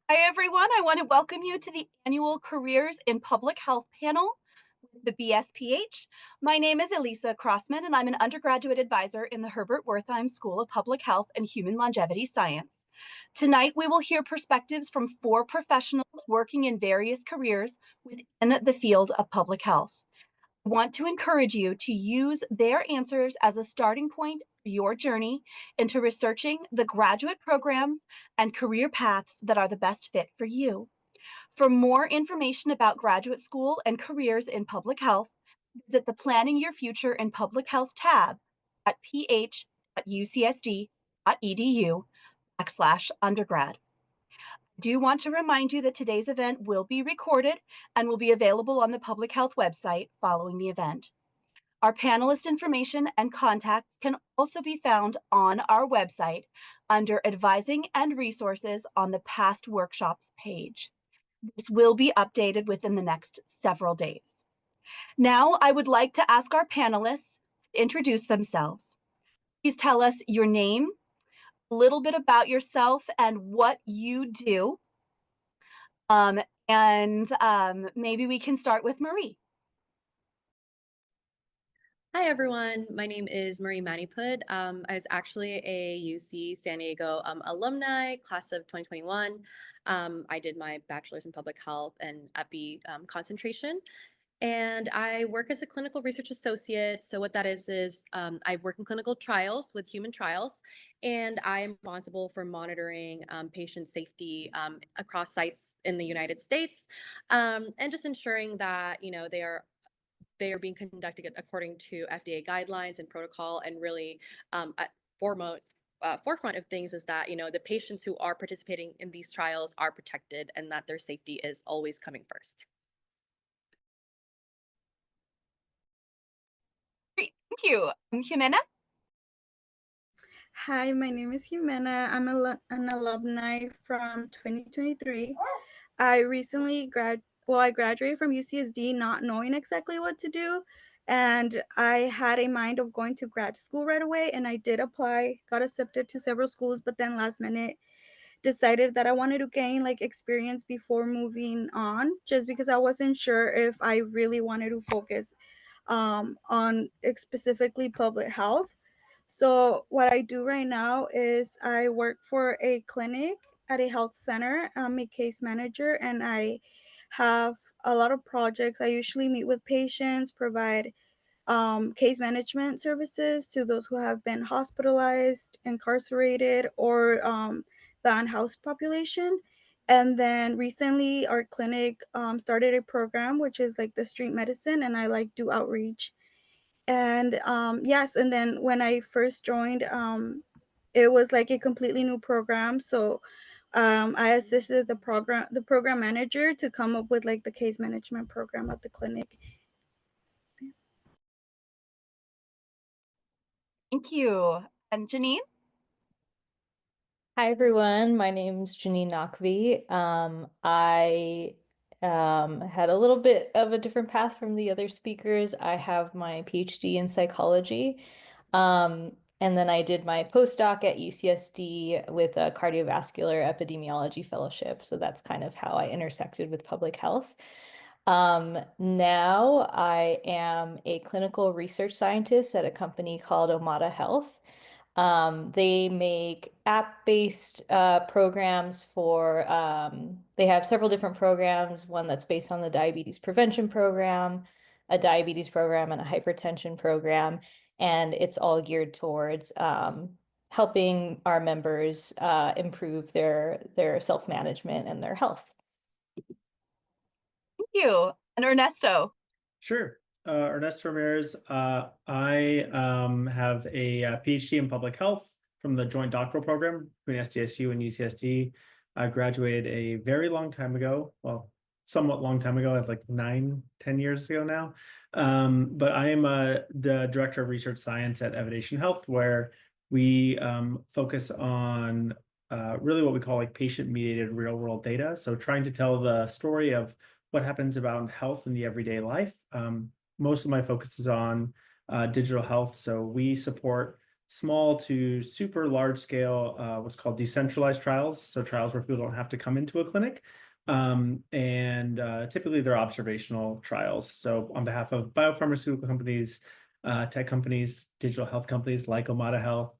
Hi, everyone. I want to welcome you to the annual Careers in Public Health panel with the BSPH. My name is Elisa Crossman, and I'm an undergraduate advisor in the Herbert Wertheim School of Public Health and Human Longevity Science. Tonight, we will hear perspectives from 4 professionals working in various careers within the field of public health. I want to encourage you to use their answers as a starting point for your journey into researching the graduate programs and career paths that are the best fit for you. For more information about graduate school and careers in public health, visit the Planning Your Future in Public Health tab at ph.ucsd.edu/undergrad. I do want to remind you that today's event will be recorded and will be available on the public health website following the event. Our panelist information and contacts can also be found on our website under Advising and Resources on the Past Workshops page. This will be updated within the next several days. Now, I would like to ask our panelists to introduce themselves. Please tell us your name, a little bit about yourself, and what you do. Maybe we can start with Marie. Hi, everyone. My name is Marie Manipud. I was actually a UC San Diego alumni, class of 2021. I did my bachelor's in public health and epi concentration. And I work as a clinical research associate. So what that is I work in clinical trials with human trials, and I am responsible for monitoring patient safety across sites in the United States, and just ensuring that they are being conducted according to FDA guidelines and protocol, and really at forefront of things is that the patients who are participating in these trials are protected and that their safety is always coming first. Great, thank you. Jimena? Hi, my name is Jimena. I'm an alumni from 2023. I recently I graduated from UCSD not knowing exactly what to do, and I had a mind of going to grad school right away, and I did apply, got accepted to several schools, but then last minute decided that I wanted to gain like experience before moving on, just because I wasn't sure if I really wanted to focus on specifically public health. So what I do right now is I work for a clinic at a health center. I'm a case manager, and I have a lot of projects. I usually meet with patients, provide case management services to those who have been hospitalized, incarcerated, or the unhoused population. And then recently, our clinic started a program which is like the street medicine, and I like do outreach. And yes, and then when I first joined, it was like a completely new program. So I assisted the program manager to come up with like the case management program at the clinic. Thank you. And Janine? Hi, everyone. My name's Janine Nakvi. I had a little bit of a different path from the other speakers. I have my PhD in psychology. And then I did my postdoc at UCSD with a cardiovascular epidemiology fellowship. So that's kind of how I intersected with public health. Now I am a clinical research scientist at a company called Omada Health. They make app-based programs for, they have several different programs, one that's based on the diabetes prevention program, a diabetes program, and a hypertension program. And it's all geared towards helping our members improve their self-management and their health. Thank you. And Ernesto? Sure. Ernesto Ramirez. I have a PhD in public health from the joint doctoral program between SDSU and UCSD. I graduated a very long time ago. Well, somewhat long time ago. It's like 9, 10 years ago now. But I am the director of research science at Evidation Health, where we focus on really what we call like patient-mediated real-world data. So trying to tell the story of what happens about health in the everyday life. Most of my focus is on digital health. So we support small to super large scale, what's called decentralized trials. So trials where people don't have to come into a clinic. Typically they're observational trials. So on behalf of biopharmaceutical companies, tech companies, digital health companies like Omada Health,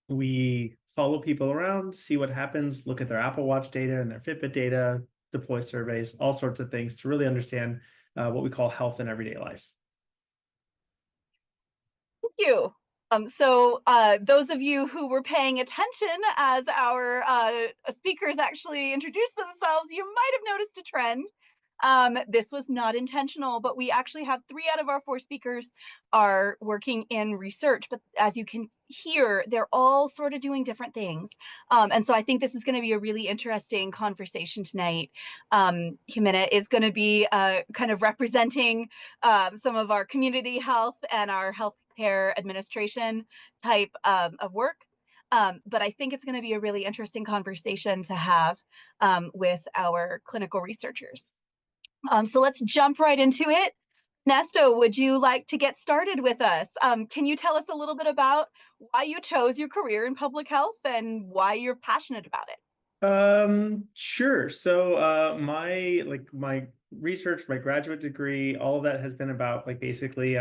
we follow people around, see what happens, look at their Apple Watch data and their Fitbit data, deploy surveys, all sorts of things to really understand what we call health in everyday life. Thank you. Those of you who were paying attention as our speakers actually introduced themselves, you might have noticed a trend. This was not intentional, but we actually have 3 out of our 4 speakers are working in research. But as you can hear, they're all sort of doing different things. And so I think this is going to be a really interesting conversation tonight. Jimena is going to be kind of representing some of our community health and our healthcare administration type of work. But I think it's going to be a really interesting conversation to have with our clinical researchers. So let's jump right into it. Nesto, would you like to get started with us? Can you tell us a little bit about why you chose your career in public health and why you're passionate about it? Sure. So my research, my graduate degree, all of that has been about basically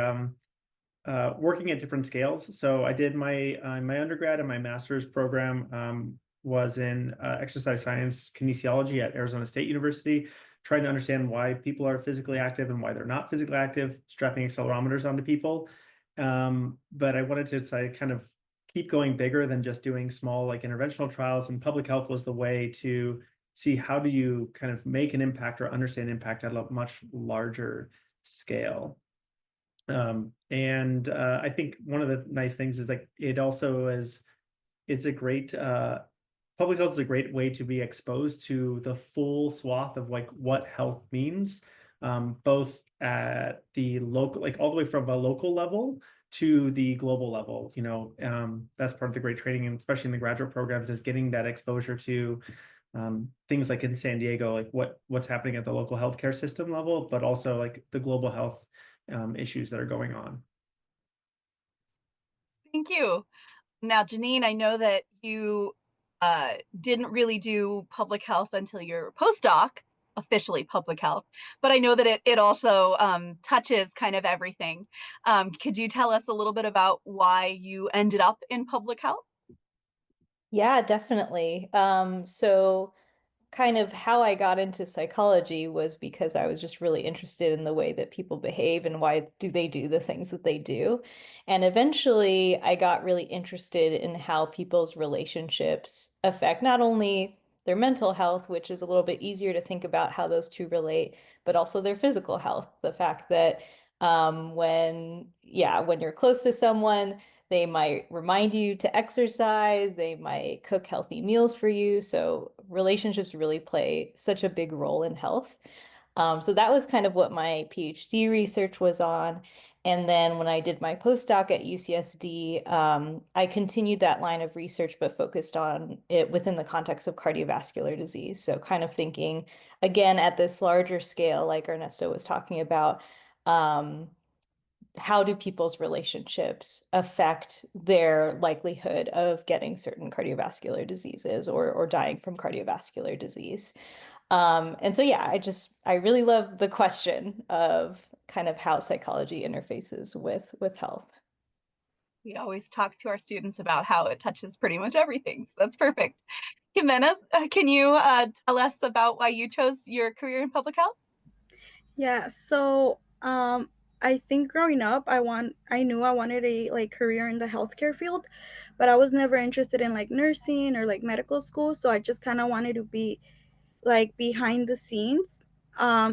working at different scales. So I did my undergrad and my master's program was in exercise science kinesiology at Arizona State University, trying to understand why people are physically active and why they're not physically active, strapping accelerometers onto people. But I wanted to kind of keep going bigger than just doing small interventional trials, and public health was the way to see how do you kind of make an impact or understand impact at a much larger scale. I think one of the nice things is it's a great public health is a great way to be exposed to the full swath of what health means, both at the local, all the way from a local level to the global level. That's part of the great training, and especially in the graduate programs, is getting that exposure to things like in San Diego, what's happening at the local healthcare system level, but also the global health issues that are going on. Thank you. Now, Janine, I know that you didn't really do public health until your postdoc, officially public health, but I know that it also touches kind of everything. Could you tell us a little bit about why you ended up in public health? Yeah, definitely. So kind of how I got into psychology was because I was just really interested in the way that people behave and why do they do the things that they do. And eventually I got really interested in how people's relationships affect not only their mental health, which is a little bit easier to think about how those two relate, but also their physical health. The fact that when you're close to someone, they might remind you to exercise, they might cook healthy meals for you. So relationships really play such a big role in health. So that was kind of what my PhD research was on. And then when I did my postdoc at UCSD, I continued that line of research, but focused on it within the context of cardiovascular disease. So kind of thinking, again, at this larger scale, like Ernesto was talking about, how do people's relationships affect their likelihood of getting certain cardiovascular diseases or dying from cardiovascular disease? And so, yeah, I really love the question of kind of how psychology interfaces with health. We always talk to our students about how it touches pretty much everything. So that's perfect. Jimenez, can you tell us about why you chose your career in public health? Yeah, so I think growing up I knew I wanted a career in the healthcare field, but I was never interested in nursing or medical school, so I just kind of wanted to be behind the scenes.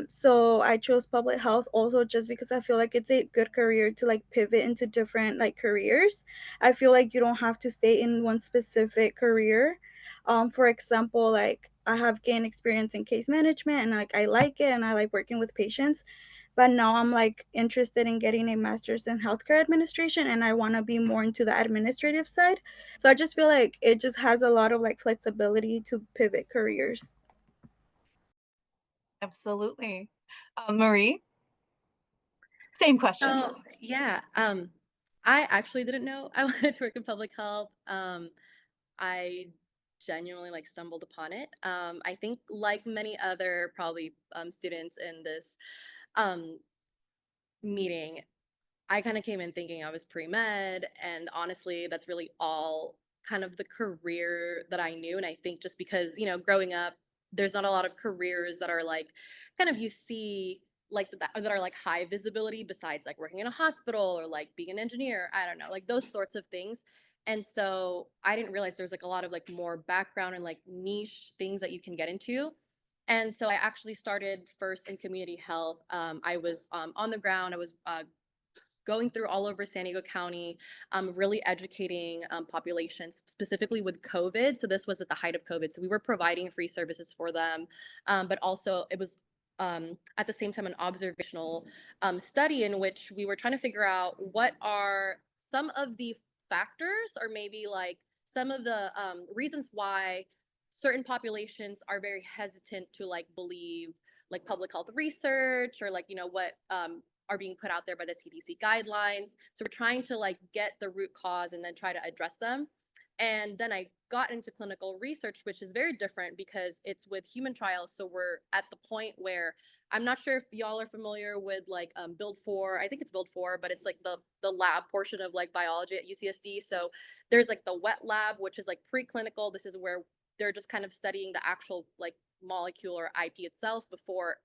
So I chose public health also just because I feel like it's a good career to pivot into different careers. I feel like you don't have to stay in one specific career. For example, I have gained experience in case management and I like it and I like working with patients. But now I'm interested in getting a master's in healthcare administration and I want to be more into the administrative side. So I just feel like it just has a lot of flexibility to pivot careers. Absolutely. Marie, same question. So yeah, I actually didn't know I wanted to work in public health. I genuinely like stumbled upon it. I think like many other probably students in this um, meeting, I kind of came in thinking I was pre-med, and honestly, that's really all kind of the career that I knew. And I think just because, growing up, there's not a lot of careers that are like kind of you see like that are like high visibility besides like working in a hospital or like being an engineer. I don't know, like those sorts of things. And so I didn't realize there's like a lot of like more background and like niche things that you can get into. And so I actually started first in community health. I was on the ground. I was going through all over San Diego County, really educating populations, specifically with COVID. So this was at the height of COVID. So we were providing free services for them, but also it was at the same time an observational study in which we were trying to figure out what are some of the factors or maybe like some of the reasons why certain populations are very hesitant to like believe like public health research or like what are being put out there by the CDC guidelines. So we're trying to like get the root cause and then try to address them. And then I got into clinical research, which is very different because it's with human trials. So we're at the point where I'm not sure if y'all are familiar with like Build 4. I think it's Build 4, but it's like the lab portion of like biology at UCSD. So there's like the wet lab, which is like preclinical. This is where they're just kind of studying the actual like molecule or IP itself before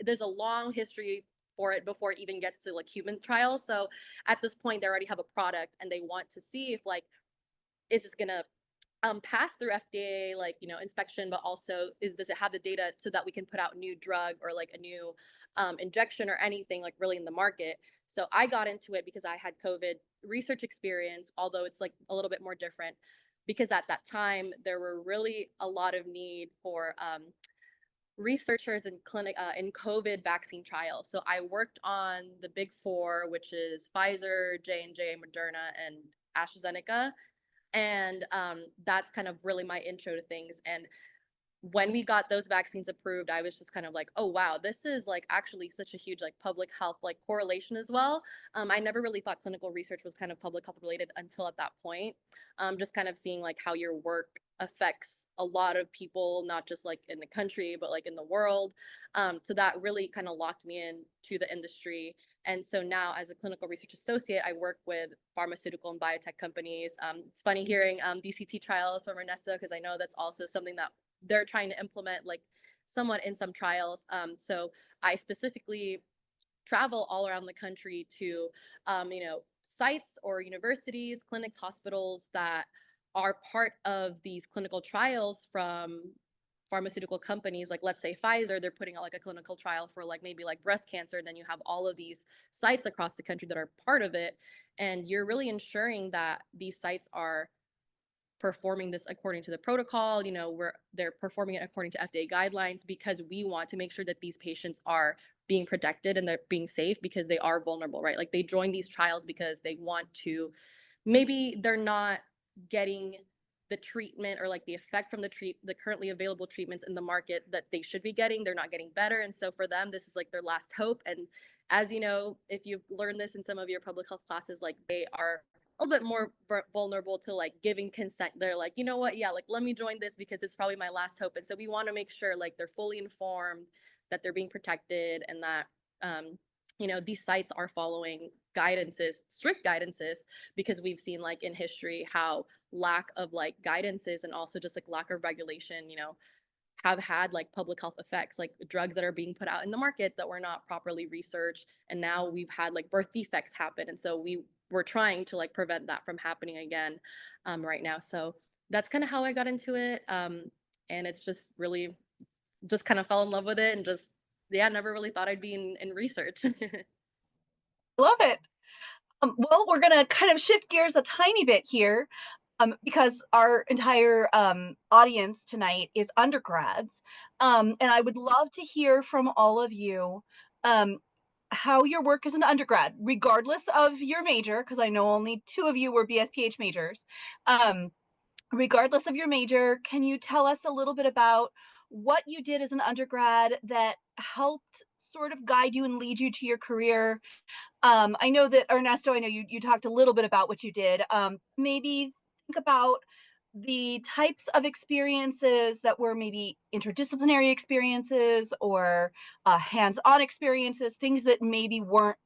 there's a long history for it before it even gets to like human trials. So at this point, they already have a product and they want to see if like, is this gonna pass through FDA like inspection, but also does it have the data so that we can put out new drug or like a new injection or anything like really in the market. So I got into it because I had COVID research experience, although it's like a little bit more different because at that time there were really a lot of need for researchers in COVID vaccine trials. So I worked on the big four, which is Pfizer, J&J, Moderna, and AstraZeneca. And that's kind of really my intro to things. And when we got those vaccines approved, I was just kind of like, oh wow, this is like actually such a huge like public health like correlation as well. I never really thought clinical research was kind of public health related until at that point. Just kind of seeing like how your work affects a lot of people, not just like in the country, but like in the world. So that really kind of locked me in to the industry. And so now, as a clinical research associate, I work with pharmaceutical and biotech companies. It's funny hearing DCT trials from Ernesto because I know that's also something that they're trying to implement like somewhat in some trials. So I specifically travel all around the country to, sites or universities, clinics, hospitals that are part of these clinical trials from pharmaceutical companies. Like let's say Pfizer, they're putting out like a clinical trial for like maybe like breast cancer. And then you have all of these sites across the country that are part of it. And you're really ensuring that these sites are performing this according to the protocol, where they're performing it according to FDA guidelines because we want to make sure that these patients are being protected and they're being safe because they are vulnerable, right? Like they join these trials because they want to, maybe they're not getting the treatment or like the effect from the currently available treatments in the market that they should be getting. They're not getting better. And so for them, this is like their last hope. And as you know, if you've learned this in some of your public health classes, like they are a little bit more vulnerable to like giving consent. They're like, you know what? Yeah, like let me join this because it's probably my last hope. And so we want to make sure like they're fully informed, that they're being protected, and that these sites are following strict guidances, because we've seen like in history how lack of like guidances and also just like lack of regulation, have had like public health effects, like drugs that are being put out in the market that were not properly researched. And now we've had like birth defects happen. And so we're trying to like prevent that from happening again right now. So that's kind of how I got into it. And it's just really just kind of fell in love with it and just, yeah, never really thought I'd be in research. Love it. Well, we're going to kind of shift gears a tiny bit here because our entire audience tonight is undergrads. And I would love to hear from all of you how your work as an undergrad, regardless of your major, because I know only 2 of you were BSPH majors. Regardless of your major, can you tell us a little bit about what you did as an undergrad that helped sort of guide you and lead you to your career. I know that Ernesto, I know you talked a little bit about what you did. Maybe think about the types of experiences that were maybe interdisciplinary experiences or hands-on experiences, things that maybe weren't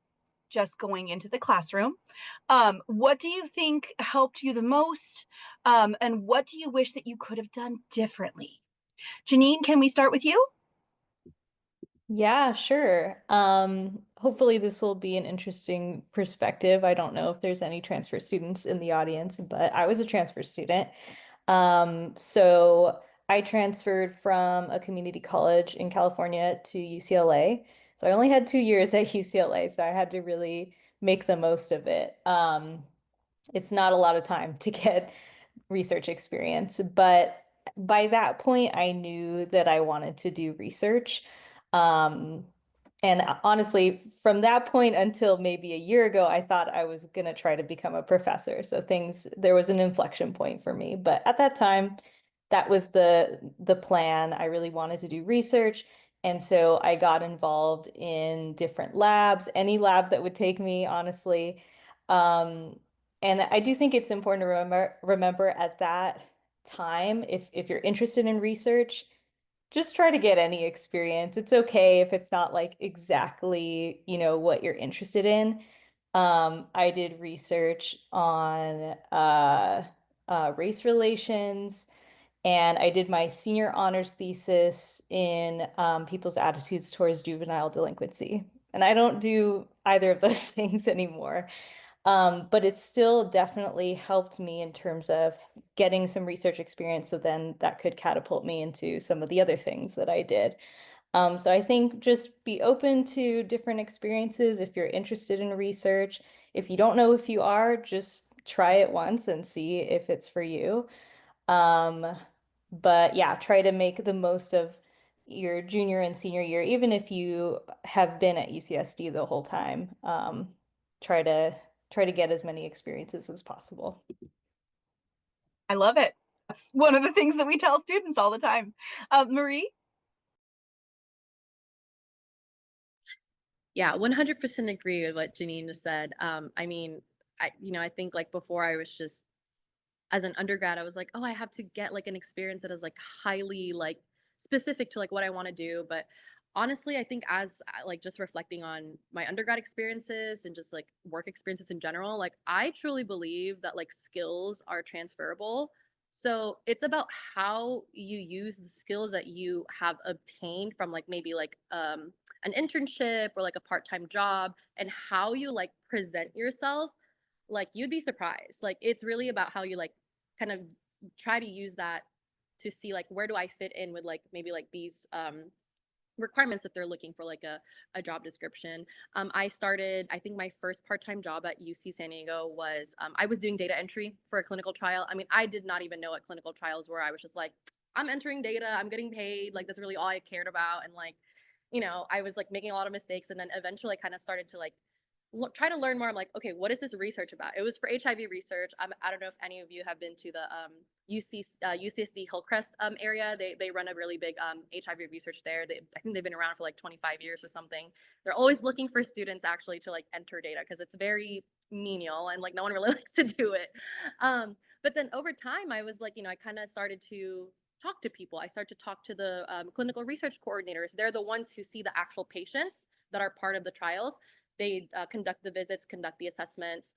just going into the classroom. What do you think helped you the most? And what do you wish that you could have done differently? Janine, can we start with you? Yeah, sure. Hopefully this will be an interesting perspective. I don't know if there's any transfer students in the audience, but I was a transfer student. So I transferred from a community college in California to UCLA. So I only had 2 years at UCLA, so I had to really make the most of it. It's not a lot of time to get research experience, but by that point, I knew that I wanted to do research. Um, and honestly, from that point until maybe a year ago, I thought I was going to try to become a professor. So there was an inflection point for me. But at that time, that was the plan. I really wanted to do research. And so I got involved in different labs, any lab that would take me, honestly. Um, and I do think it's important to remember at that time, if you're interested in research, just try to get any experience. It's okay if it's not like exactly, what you're interested in. I did research on race relations, and I did my senior honors thesis in people's attitudes towards juvenile delinquency. And I don't do either of those things anymore. But it still definitely helped me in terms of getting some research experience. So then that could catapult me into some of the other things that I did. So I think just be open to different experiences if you're interested in research. If you don't know if you are, just try it once and see if it's for you. Um, but yeah, try to make the most of your junior and senior year, even if you have been at UCSD the whole time. Try to try to get as many experiences as possible. I love it. That's one of the things that we tell students all the time. Marie? Yeah, 100% agree with what Janine just said. I mean, I think like before I was just as an undergrad, I was like, oh, I have to get like an experience that is like highly like specific to like what I want to do. But honestly, I think as like just reflecting on my undergrad experiences and just like work experiences in general, like I truly believe that like skills are transferable. So it's about how you use the skills that you have obtained from like maybe like an internship or like a part-time job and how you like present yourself. Like you'd be surprised. Like it's really about how you like kind of try to use that to see like where do I fit in with like maybe like these requirements that they're looking for like a job description. I think my first part-time job at UC San Diego was I was doing data entry for a clinical trial. I mean, I did not even know what clinical trials were. I was just like, I'm entering data, I'm getting paid, like that's really all I cared about. And like, I was like making a lot of mistakes, and then eventually I kind of started to like try to learn more. I'm like, okay, what is this research about? It was for HIV research. I don't know if any of you have been to the UCSD Hillcrest area. They run a really big HIV research there. I think they've been around for like 25 years or something. They're always looking for students actually to like enter data because it's very menial and like no one really likes to do it. But then over time, I was like, I kind of started to talk to people. I started to talk to the clinical research coordinators. They're the ones who see the actual patients that are part of the trials. They conduct the visits, conduct the assessments,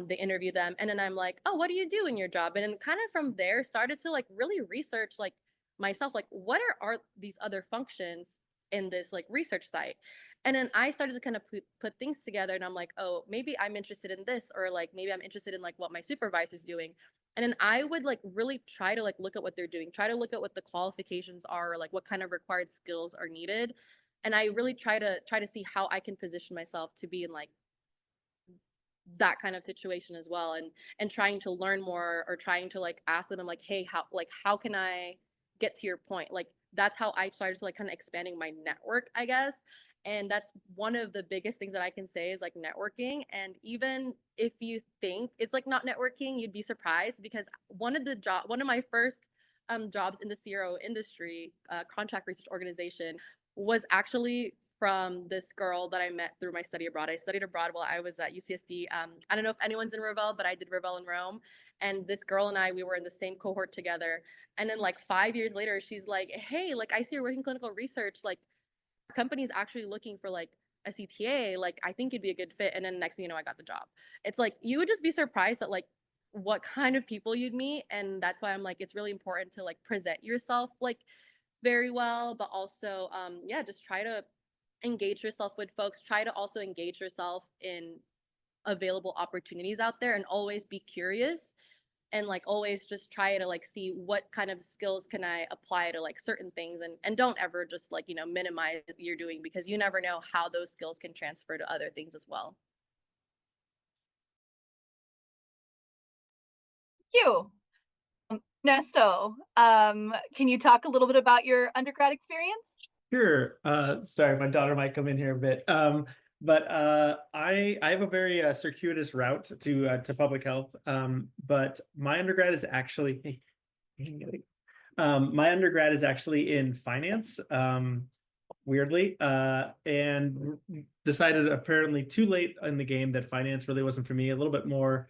they interview them. And then I'm like, oh, what do you do in your job? And then kind of from there started to like really research like myself, like what are these other functions in this like research site? And then I started to kind of put things together, and I'm like, oh, maybe I'm interested in this, or like maybe I'm interested in like what my supervisor's doing. And then I would like really try to like look at what they're doing, try to look at what the qualifications are, or like what kind of required skills are needed. And I really try to see how I can position myself to be in like that kind of situation as well, and trying to learn more, or trying to like ask them, I'm like, hey, how can I get to your point? Like that's how I started to like kind of expanding my network, I guess. And that's one of the biggest things that I can say is like networking. And even if you think it's like not networking, you'd be surprised, because one of my first jobs in the CRO industry, contract research organization, was actually from this girl that I met through my study abroad. I studied abroad while I was at UCSD. I don't know if anyone's in Revel, but I did Revel in Rome. And this girl and I, we were in the same cohort together. And then like 5 years later, she's like, hey, like I see you're working clinical research. Like company's actually looking for like a CTA. Like I think you'd be a good fit. And then next thing you know, I got the job. It's like you would just be surprised at like what kind of people you'd meet. And that's why I'm like, it's really important to like present yourself like very well, but also yeah, just try to engage yourself with folks. Try to also engage yourself in available opportunities out there and always be curious and like always just try to like see what kind of skills can I apply to like certain things, and don't ever just like, you know, minimize what you're doing, because you never know how those skills can transfer to other things as well. Thank you. Nesto, can you talk a little bit about your undergrad experience? Sure. Sorry, my daughter might come in here a bit. But I have a very circuitous route to public health. But my undergrad is actually my undergrad is actually in finance. Weirdly, and decided apparently too late in the game that finance really wasn't for me. A little bit more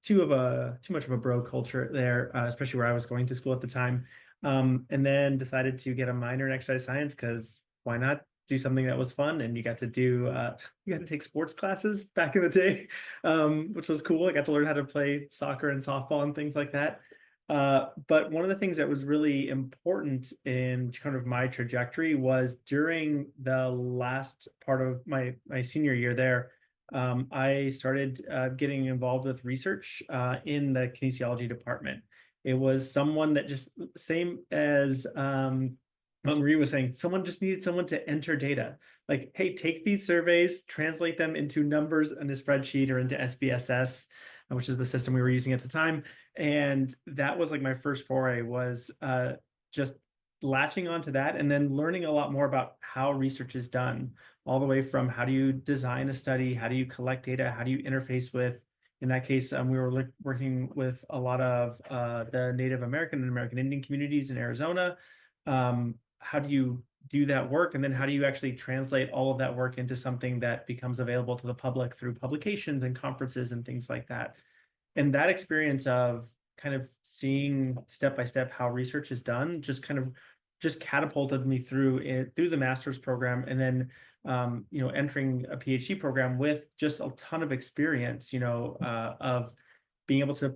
too much of a bro culture there, especially where I was going to school at the time. And then decided to get a minor in exercise science, because why not do something that was fun? And you got to do you got to take sports classes back in the day, which was cool. I got to learn how to play soccer and softball and things like that. But one of the things that was really important in kind of my trajectory was during the last part of my senior year there, I started getting involved with research in the kinesiology department. It was someone that just, same as what Marie was saying, someone just needed someone to enter data. Like, hey, take these surveys, translate them into numbers in a spreadsheet or into SPSS, which is the system we were using at the time. And that was like my first foray, was just latching onto that and then learning a lot more about how research is done, all the way from how do you design a study, how do you collect data, how do you interface with, in that case, we were working with a lot of the Native American and American Indian communities in Arizona. How do you do that work? And then how do you actually translate all of that work into something that becomes available to the public through publications and conferences and things like that? And that experience of kind of seeing step by step how research is done just catapulted me through the master's program, and then entering a PhD program with just a ton of experience, of being able to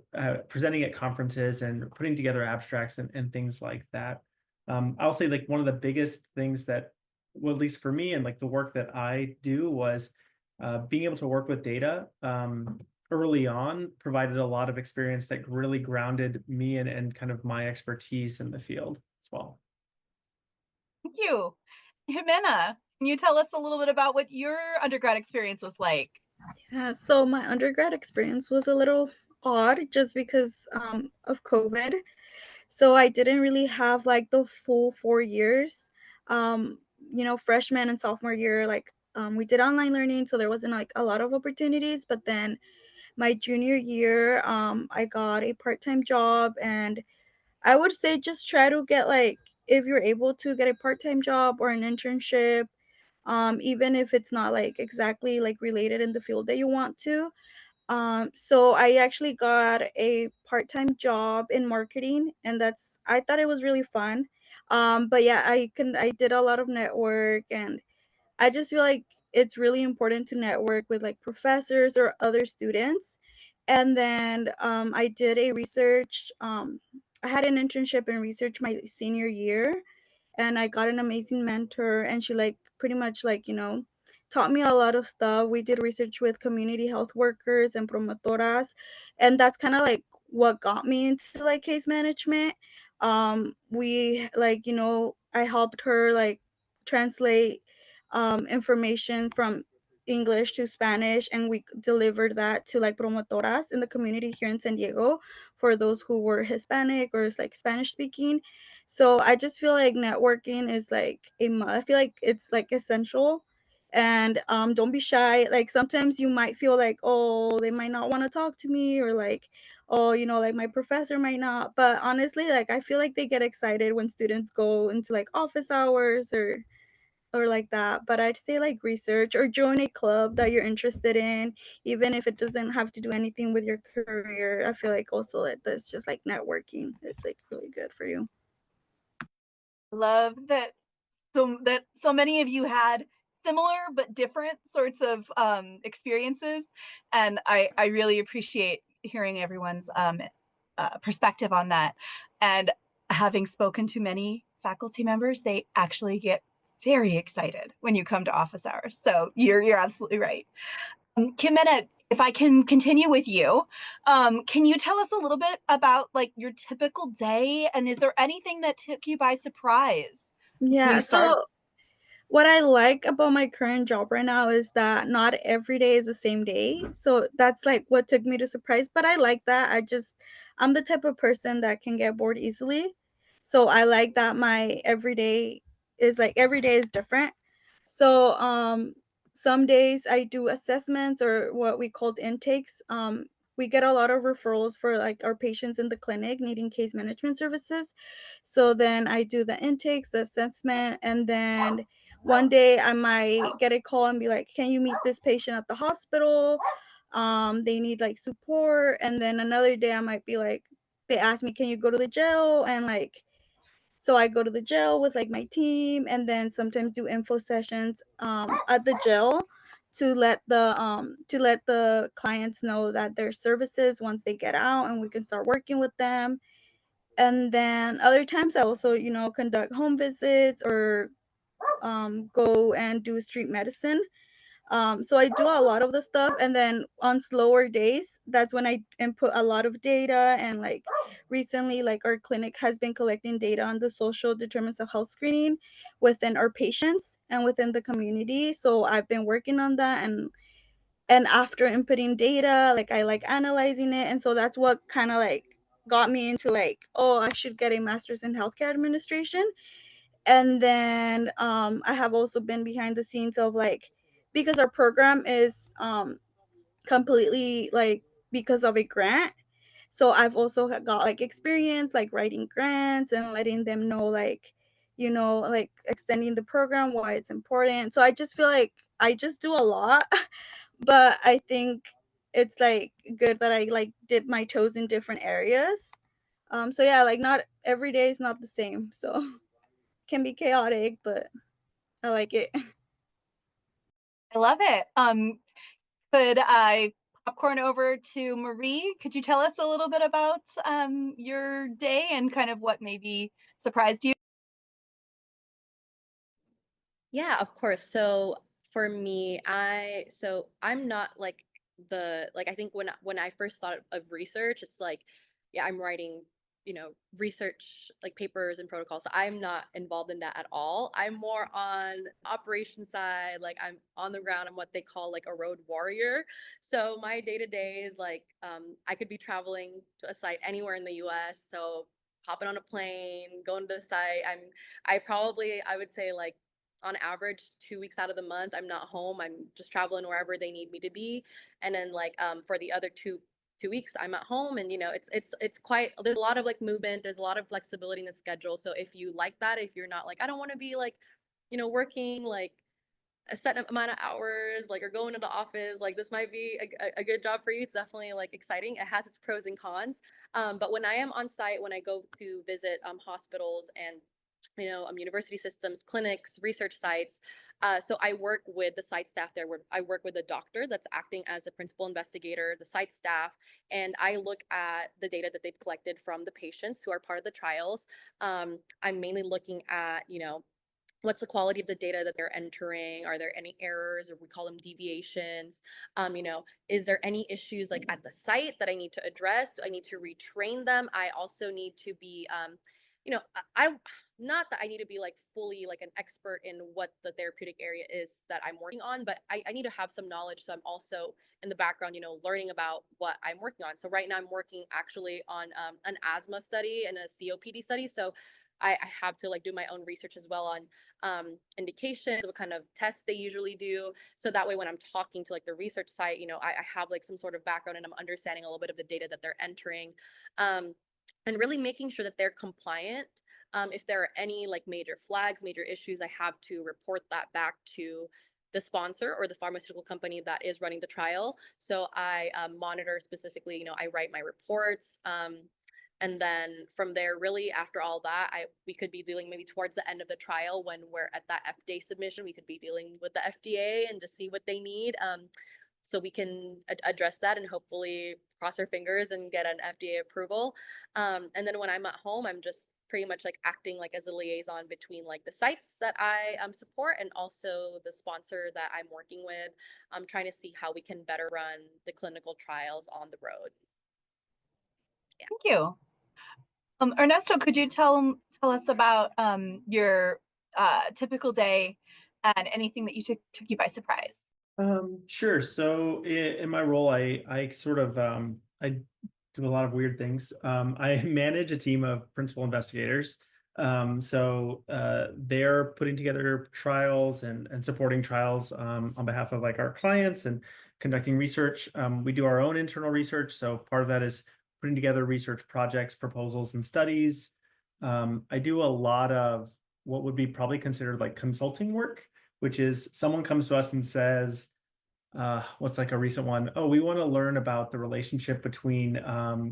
presenting at conferences and putting together abstracts and things like that. I'll say like one of the biggest things that, well, at least for me and like the work that I do, was being able to work with data early on provided a lot of experience that really grounded me and kind of my expertise in the field as well. Thank you. Jimena, can you tell us a little bit about what your undergrad experience was like? Yeah, so my undergrad experience was a little odd just because of COVID. So I didn't really have like the full 4 years. Freshman and sophomore year, like we did online learning, so there wasn't like a lot of opportunities. But then my junior year, I got a part-time job, and I would say just try to get like, if you're able to get a part-time job or an internship, even if it's not like exactly like related in the field that you want to. So I actually got a part-time job in marketing, and I thought it was really fun. But yeah, I did a lot of network, and I just feel like it's really important to network with like professors or other students. And then I did a research. I had an internship in research my senior year, and I got an amazing mentor, and she like pretty much like, taught me a lot of stuff. We did research with community health workers and promotoras, and that's kind of like what got me into like case management. We like, I helped her like translate information from English to Spanish, and we delivered that to like promotoras in the community here in San Diego for those who were Hispanic or is like Spanish speaking. So I just feel like networking is like I feel like it's like essential, And don't be shy. Like sometimes you might feel like, oh, they might not want to talk to me, or like, oh, you know, like my professor might not. But honestly, like I feel like they get excited when students go into like office hours or like that. But I'd say like research or join a club that you're interested in, even if it doesn't have to do anything with your career. I feel like also that's just like networking. It's like really good for you. Love that so many of you had similar but different sorts of experiences, and I really appreciate hearing everyone's perspective on that. And having spoken to many faculty members, they actually get very excited when you come to office hours. So you're absolutely right. Kimena, if I can continue with you, can you tell us a little bit about like your typical day, and is there anything that took you by surprise when Yeah, you started? so what I like about my current job right now is that not every day is the same day. So that's like what took me to surprise. But I like that. I'm the type of person that can get bored easily. So I like that my every day is different. So some days I do assessments or what we called intakes. We get a lot of referrals for like our patients in the clinic needing case management services. So then I do the intakes, the assessment, and then one day I might get a call and be like, can you meet this patient at the hospital? They need like support. And then another day I might be like, they ask me, can you go to the jail? And like, so I go to the jail with like my team, and then sometimes do info sessions at the jail to let the clients know that their services once they get out, and we can start working with them. And then other times I also, you know, conduct home visits or go and do street medicine. So I do a lot of the stuff, and then on slower days, that's when I input a lot of data. And like recently, like our clinic has been collecting data on the social determinants of health screening within our patients and within the community. So I've been working on that, and after inputting data, like I like analyzing it, and so that's what kind of like got me into like, oh, I should get a master's in healthcare administration. And then I have also been behind the scenes of like, because our program is completely like because of a grant. So I've also got like experience like writing grants and letting them know like, you know, like extending the program, why it's important. So I just feel like I just do a lot. But I think it's like good that I like dip my toes in different areas. So yeah, like not every day is not the same, so can be chaotic, but I like it. I love it. Could I popcorn over to Marie? Could you tell us a little bit about your day and kind of what maybe surprised you? Yeah, of course. So for me, I'm not like I think when I first thought of research, it's like, yeah, I'm writing, research like papers and protocols. So I'm not involved in that at all. I'm more on operation side, like I'm on the ground. I'm what they call like a road warrior. So my day to day is like I could be traveling to a site anywhere in the US. So hopping on a plane, going to the site. I would say like on average 2 weeks out of the month I'm not home. I'm just traveling wherever they need me to be. And then like for the other two weeks I'm at home. And it's quite, there's a lot of like movement, there's a lot of flexibility in the schedule. So if you like that, if you're not like, I don't want to be like working like a set amount of hours, like, or going to the office, like this might be a good job for you. It's definitely like exciting. It has its pros and cons. But when I am on site, when I go to visit hospitals and university systems, clinics, research sites. So I work with the site staff there. Where I work with a doctor that's acting as the principal investigator, the site staff, and I look at the data that they've collected from the patients who are part of the trials. I'm mainly looking at, what's the quality of the data that they're entering? Are there any errors, or we call them deviations? Is there any issues like at the site that I need to address? Do I need to retrain them? I also need to be, I not that I need to be like fully like an expert in what the therapeutic area is that I'm working on, but I need to have some knowledge. So I'm also in the background, learning about what I'm working on. So right now I'm working actually on an asthma study and a COPD study. So I have to like do my own research as well on indications, what kind of tests they usually do. So that way, when I'm talking to like the research site, I have like some sort of background and I'm understanding a little bit of the data that they're entering, and really making sure that they're compliant. If there are any like major flags, major issues, I have to report that back to the sponsor or the pharmaceutical company that is running the trial. So I monitor specifically, I write my reports. And then from there, really after all that, we could be dealing maybe towards the end of the trial when we're at that FDA submission, we could be dealing with the FDA and just see what they need. So we can address that and hopefully cross our fingers and get an FDA approval. And then when I'm at home, I'm just pretty much like acting like as a liaison between like the sites that I support and also the sponsor that I'm working with. I'm trying to see how we can better run the clinical trials on the road. Yeah. Thank you. Ernesto, could you tell us about your typical day and anything that took you by surprise? Sure. So in my role, I sort of I do a lot of weird things. I manage a team of principal investigators. They're putting together trials and supporting trials on behalf of like our clients and conducting research. We do our own internal research. So part of that is putting together research projects, proposals, and studies. I do a lot of what would be probably considered like consulting work, which is someone comes to us and says, what's like a recent one? Oh, we want to learn about the relationship between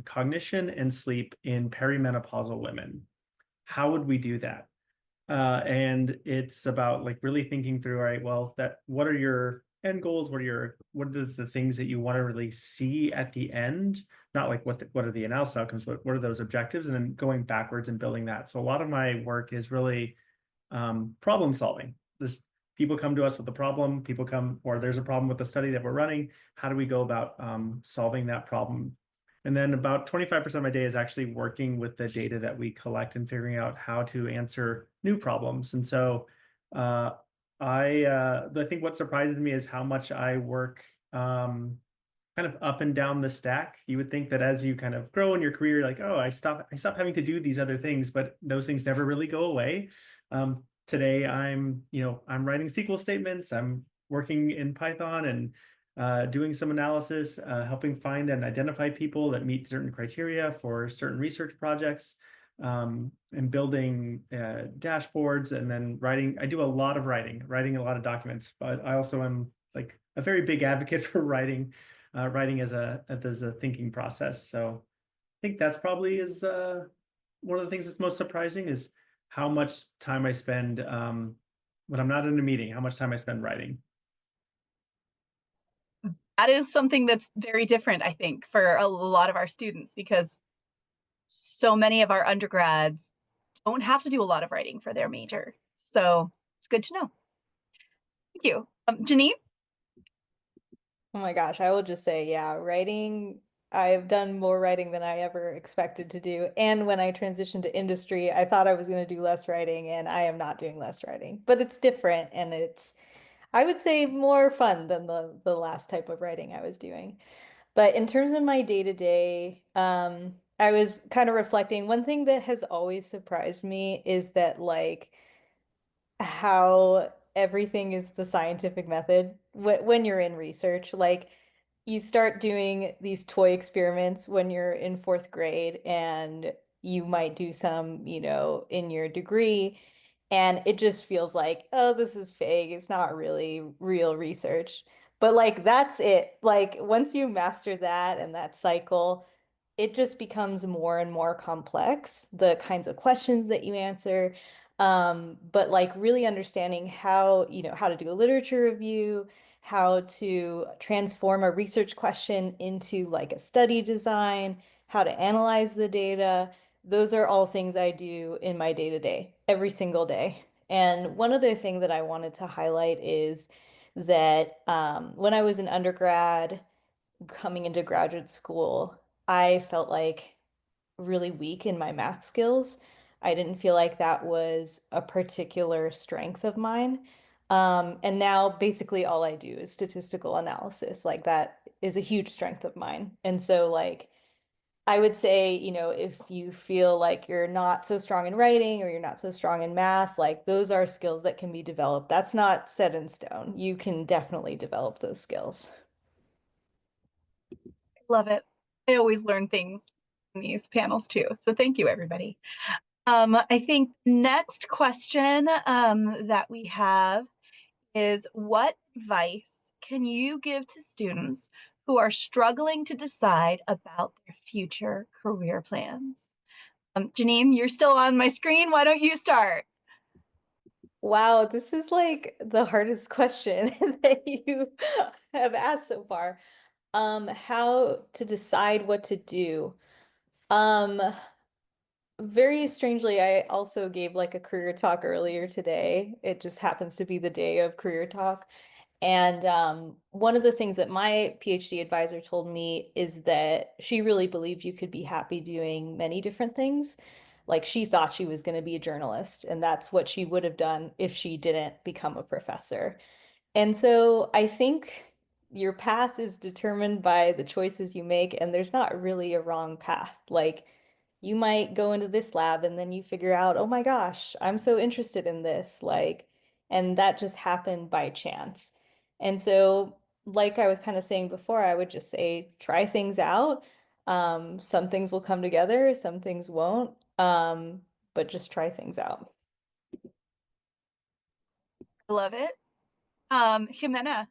cognition and sleep in perimenopausal women. How would we do that? And it's about like really thinking through, all right, well, what are your end goals? What are the things that you want to really see at the end? Not like what are the analysis outcomes, but what are those objectives? And then going backwards and building that. So a lot of my work is really problem solving. People come to us with a problem, or there's a problem with the study that we're running. How do we go about solving that problem? And then about 25% of my day is actually working with the data that we collect and figuring out how to answer new problems. And so I think what surprises me is how much I work kind of up and down the stack. You would think that as you kind of grow in your career, like, oh, I stop having to do these other things, but those things never really go away. Today I'm writing SQL statements, I'm working in Python and doing some analysis, helping find and identify people that meet certain criteria for certain research projects, and building dashboards, and then writing. I do a lot of writing a lot of documents, but I also am like a very big advocate for writing as a thinking process. So I think that's probably is one of the things that's most surprising is how much time I spend when I'm not in a meeting, how much time I spend writing. That is something that's very different, I think, for a lot of our students, because so many of our undergrads don't have to do a lot of writing for their major. So it's good to know. Thank you. Janine? Oh my gosh, I will just say, yeah, writing, I've done more writing than I ever expected to do. And when I transitioned to industry, I thought I was going to do less writing, and I am not doing less writing. But it's different, and it's, I would say, more fun than the last type of writing I was doing. But in terms of my day-to-day, I was kind of reflecting. One thing that has always surprised me is that like how everything is the scientific method when you're in research. Like you start doing these toy experiments when you're in fourth grade, and you might do some, in your degree, and it just feels like, oh, this is fake. It's not really real research. But like that's it. Like once you master that and that cycle, it just becomes more and more complex, the kinds of questions that you answer. But like really understanding how, how to do a literature review, how to transform a research question into like a study design, how to analyze the data. Those are all things I do in my day to day, every single day. And one other thing that I wanted to highlight is that when I was an undergrad coming into graduate school, I felt like really weak in my math skills. I didn't feel like that was a particular strength of mine. And now basically all I do is statistical analysis. Like that is a huge strength of mine. And so like I would say, if you feel like you're not so strong in writing or you're not so strong in math, like those are skills that can be developed. That's not set in stone. You can definitely develop those skills. Love it. I always learn things in these panels too. So thank you, everybody. I think next question that we have is, what advice can you give to students who are struggling to decide about their future career plans? Janine, you're still on my screen. Why don't you start? Wow, this is like the hardest question that you have asked so far. How to decide what to do. Um, Very strangely, I also gave like a career talk earlier today. It just happens to be the day of career talk. And one of the things that my PhD advisor told me is that she really believed you could be happy doing many different things. Like she thought she was going to be a journalist, and that's what she would have done if she didn't become a professor. And so I think your path is determined by the choices you make, and there's not really a wrong path. Like you might go into this lab and then you figure out, oh my gosh, I'm so interested in this. Like, and that just happened by chance. And so, like I was kind of saying before, I would just say try things out. Some things will come together, some things won't. But just try things out. I love it. Jimena.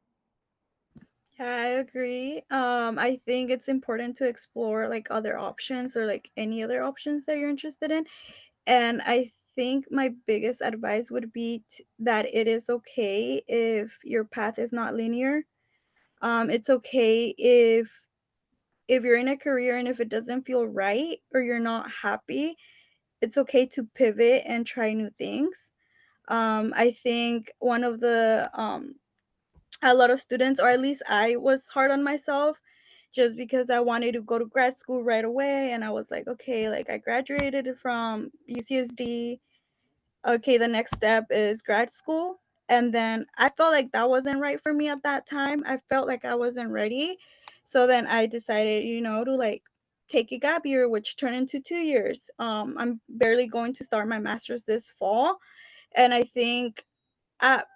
Yeah, I agree. I think it's important to explore like other options or like any other options that you're interested in. And I think my biggest advice would be that it is okay if your path is not linear. It's okay if you're in a career and if it doesn't feel right or you're not happy, it's okay to pivot and try new things. I think one of the a lot of students, or at least I was hard on myself just because I wanted to go to grad school right away. And I was like, okay, like I graduated from UCSD. Okay, the next step is grad school. And then I felt like that wasn't right for me at that time. I felt like I wasn't ready. So then I decided, to like take a gap year, which turned into 2 years. I'm barely going to start my master's this fall. And I think at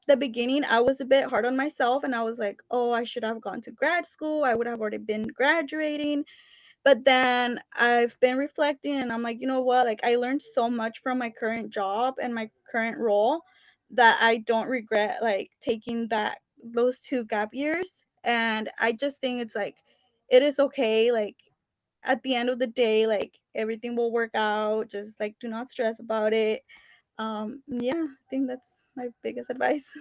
the beginning, I was a bit hard on myself and I was like, oh, I should have gone to grad school. I would have already been graduating. But then I've been reflecting and I'm like, you know what? Like, I learned so much from my current job and my current role that I don't regret like taking those 2 gap years. And I just think it's like, it is okay. Like, at the end of the day, like, everything will work out. Just like, do not stress about it. Yeah, I think that's my biggest advice.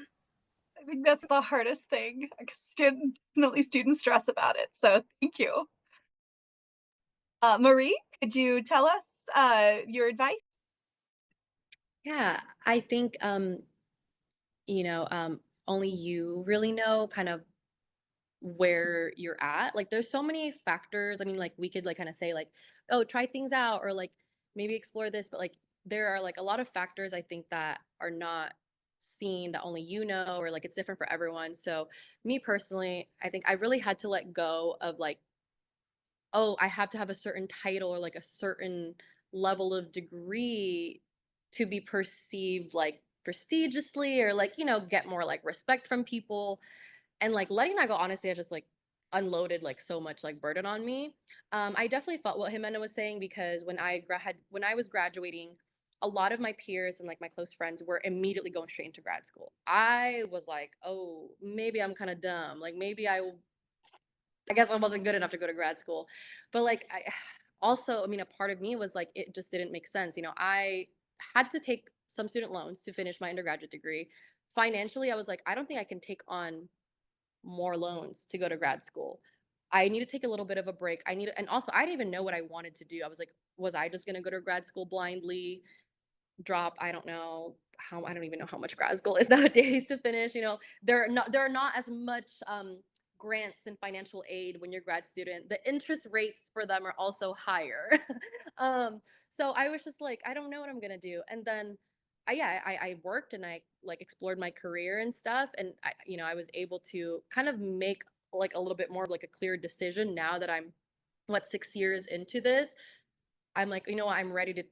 I think that's the hardest thing, because definitely students stress about it. So thank you. Marie, could you tell us your advice? Yeah, I think only you really know kind of where you're at. Like there's so many factors. I mean, like we could like kind of say like, oh, try things out or like maybe explore this, but like there are like a lot of factors I think that are not seen that only you know or like it's different for everyone. So me personally, I think I really had to let go of like, oh, I have to have a certain title or like a certain level of degree to be perceived like prestigiously or like, get more like respect from people. And like letting that go, honestly, I just like unloaded like so much like burden on me. I definitely felt what Jimena was saying because when I was graduating, a lot of my peers and like my close friends were immediately going straight into grad school. I was like, oh, maybe I'm kind of dumb. Like maybe I guess I wasn't good enough to go to grad school. But like I also, I mean, a part of me was like it just didn't make sense. I had to take some student loans to finish my undergraduate degree. Financially, I was like, I don't think I can take on more loans to go to grad school. I need to take a little bit of a break. And also I didn't even know what I wanted to do. I was like, was I just going to go to grad school blindly, drop, I don't know how, I don't even know how much grad school is nowadays to finish. There are not as much grants and financial aid when you're a grad student. The interest rates for them are also higher. So I was just like, I don't know what I'm gonna do. And then I worked and I like explored my career and stuff. And I was able to kind of make like a little bit more of like a clear decision now that I'm 6 years into this, I'm like, you know what, I'm ready to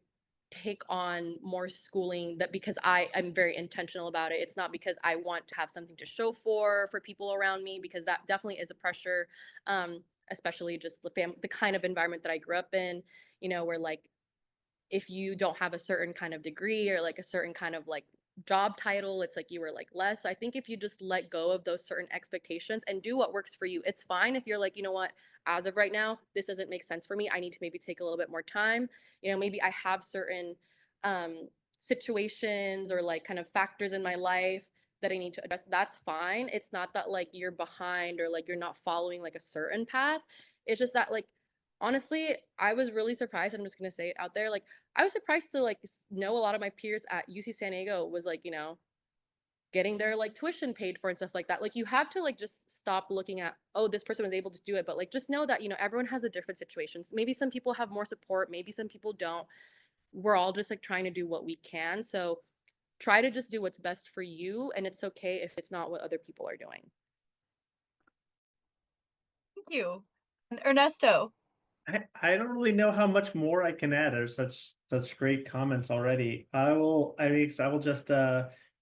take on more schooling, that because I'm very intentional about it. It's not because I want to have something to show for people around me, because that definitely is a pressure, especially just the kind of environment that I grew up in, where like if you don't have a certain kind of degree or like a certain kind of like job title, it's like you were like less. So I think if you just let go of those certain expectations and do what works for you, it's fine if you're like, you know what, as of right now, this doesn't make sense for me. I need to maybe take a little bit more time. Maybe I have certain situations or like kind of factors in my life that I need to address. That's fine. It's not that like you're behind or like you're not following like a certain path. It's just that like honestly, I was really surprised. I'm just gonna say it out there. Like, I was surprised to like know a lot of my peers at UC San Diego was like, getting their like tuition paid for and stuff like that. Like, you have to like just stop looking at, oh, this person was able to do it, but like just know that everyone has a different situations. Maybe some people have more support, maybe some people don't. We're all just like trying to do what we can. So try to just do what's best for you, and it's okay if it's not what other people are doing. Thank you. And Ernesto. I don't really know how much more I can add. There's such great comments already. I will just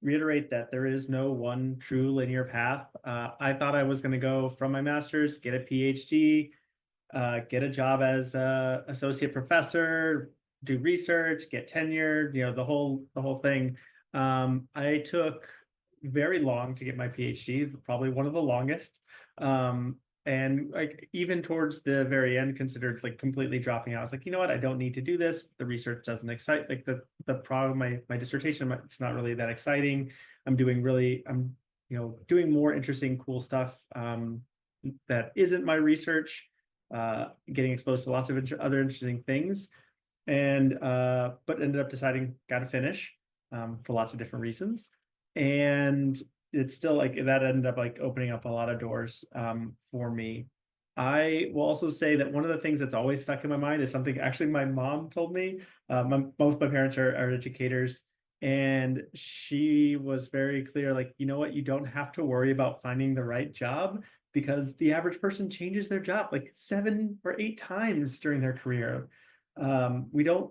reiterate that there is no one true linear path. I thought I was going to go from my master's, get a PhD, get a job as a associate professor, do research, get tenured, the whole thing. I took very long to get my PhD, probably one of the longest. And like even towards the very end, considered like completely dropping out. I was like, you know what, I don't need to do this. The research doesn't excite, like the problem, my dissertation, it's not really that exciting. I'm doing doing more interesting, cool stuff that isn't my research, getting exposed to lots of other interesting things, and but ended up deciding got to finish for lots of different reasons, and it's still like that ended up like opening up a lot of doors for me. I will also say that one of the things that's always stuck in my mind is something actually my mom told me. Both my parents are educators, and she was very clear, like, you know what, you don't have to worry about finding the right job because the average person changes their job like 7 or 8 times during their career. We don't,